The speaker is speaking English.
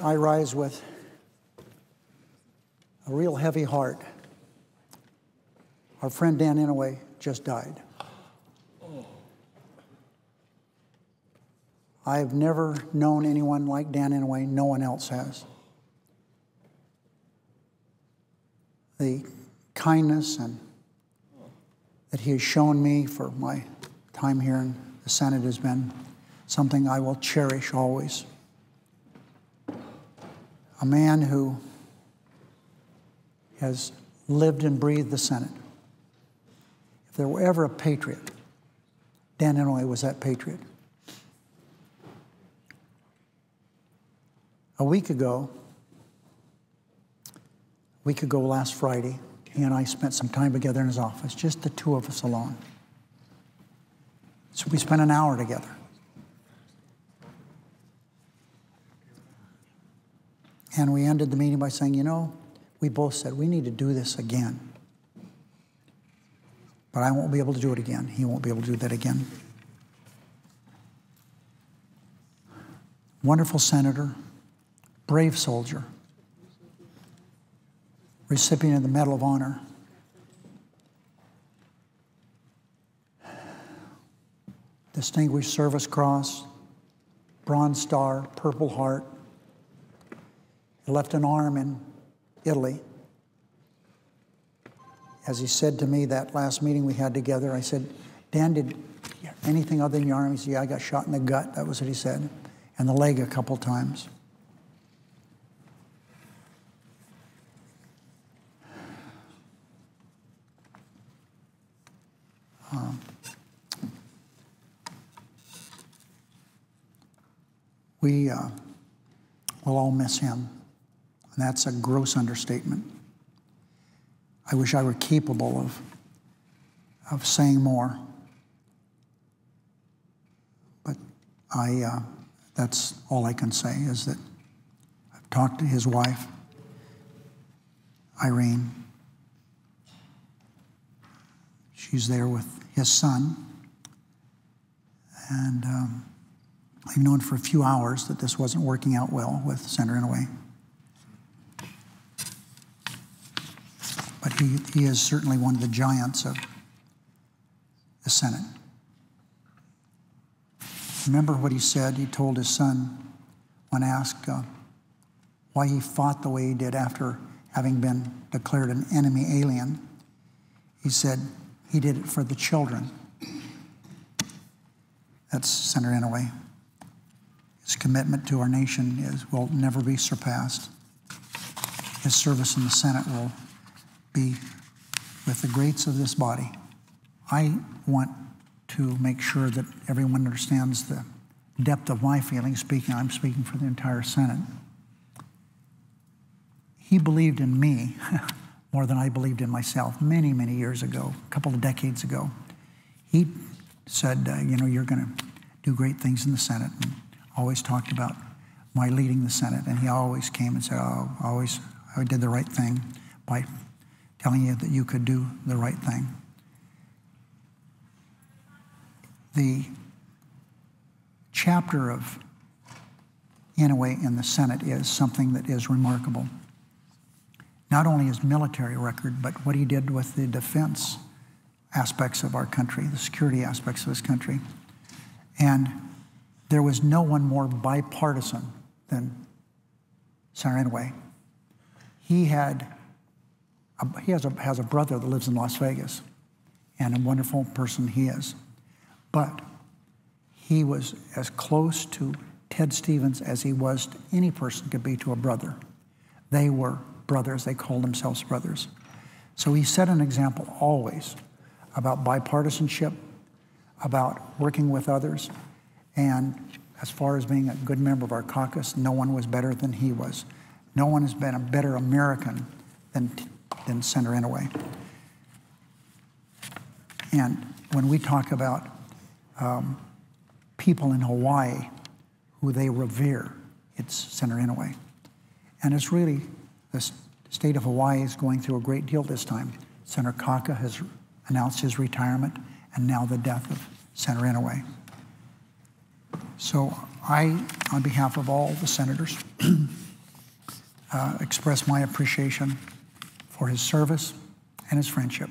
I rise with a real heavy heart. Our friend Dan Inouye just died. I've never known anyone like Dan Inouye. No one else has. The kindness and that he has shown me for my time here in the Senate has been something I will cherish always. A man who has lived and breathed the Senate. If there were ever a patriot, Dan Inouye was that patriot. A week ago last Friday, he and I spent some time together in his office, just the two of us alone. So we spent an hour together. And we ended the meeting by saying, you know, we both said we need to do this again. But I won't be able to do it again. He won't be able to do that again. Wonderful senator, brave soldier, recipient of the Medal of Honor. Distinguished Service Cross, Bronze Star, Purple Heart. He left an arm in Italy. As he said to me that last meeting we had together, I said, Dan, did anything other than your arm? He said, yeah, I got shot in the gut. That was what he said. And the leg a couple times. We will all miss him, and that's a gross understatement. I wish I were capable of saying more, but that's all I can say is that I've talked to his wife, Irene. She's there with his son, and I've known for a few hours that this wasn't working out well with Senator Inouye. But he is certainly one of the giants of the Senate. Remember what he said? He told his son when asked why he fought the way he did after having been declared an enemy alien. He said he did it for the children. That's Senator Inouye. His commitment to our nation will never be surpassed. His service in the Senate will be with the greats of this body. I want to make sure that everyone understands the depth of my feelings. I'm speaking for the entire Senate. He believed in me more than I believed in myself many, many years ago, a couple of decades ago. He said, you know, you're going to do great things in the Senate, and always talked about my leading the Senate, and he always came and said, oh, I did the right thing by telling you that you could do the right thing. The chapter of Inouye in the Senate is something that is remarkable. Not only his military record, but what he did with the defense aspects of our country, the security aspects of this country. And there was no one more bipartisan than Senator Inouye. He has a brother that lives in Las Vegas, and a wonderful person he is. But he was as close to Ted Stevens as he was to any person could be to a brother. They were brothers. They called themselves brothers. So he set an example always about bipartisanship, about working with others. And as far as being a good member of our caucus, no one was better than he was. No one has been a better American than Senator Inouye. And when we talk about people in Hawaii who they revere, it's Senator Inouye. And it's really, the state of Hawaii is going through a great deal this time. Senator Kaka has announced his retirement, and now the death of Senator Inouye. So I, on behalf of all the senators, express my appreciation for his service and his friendship.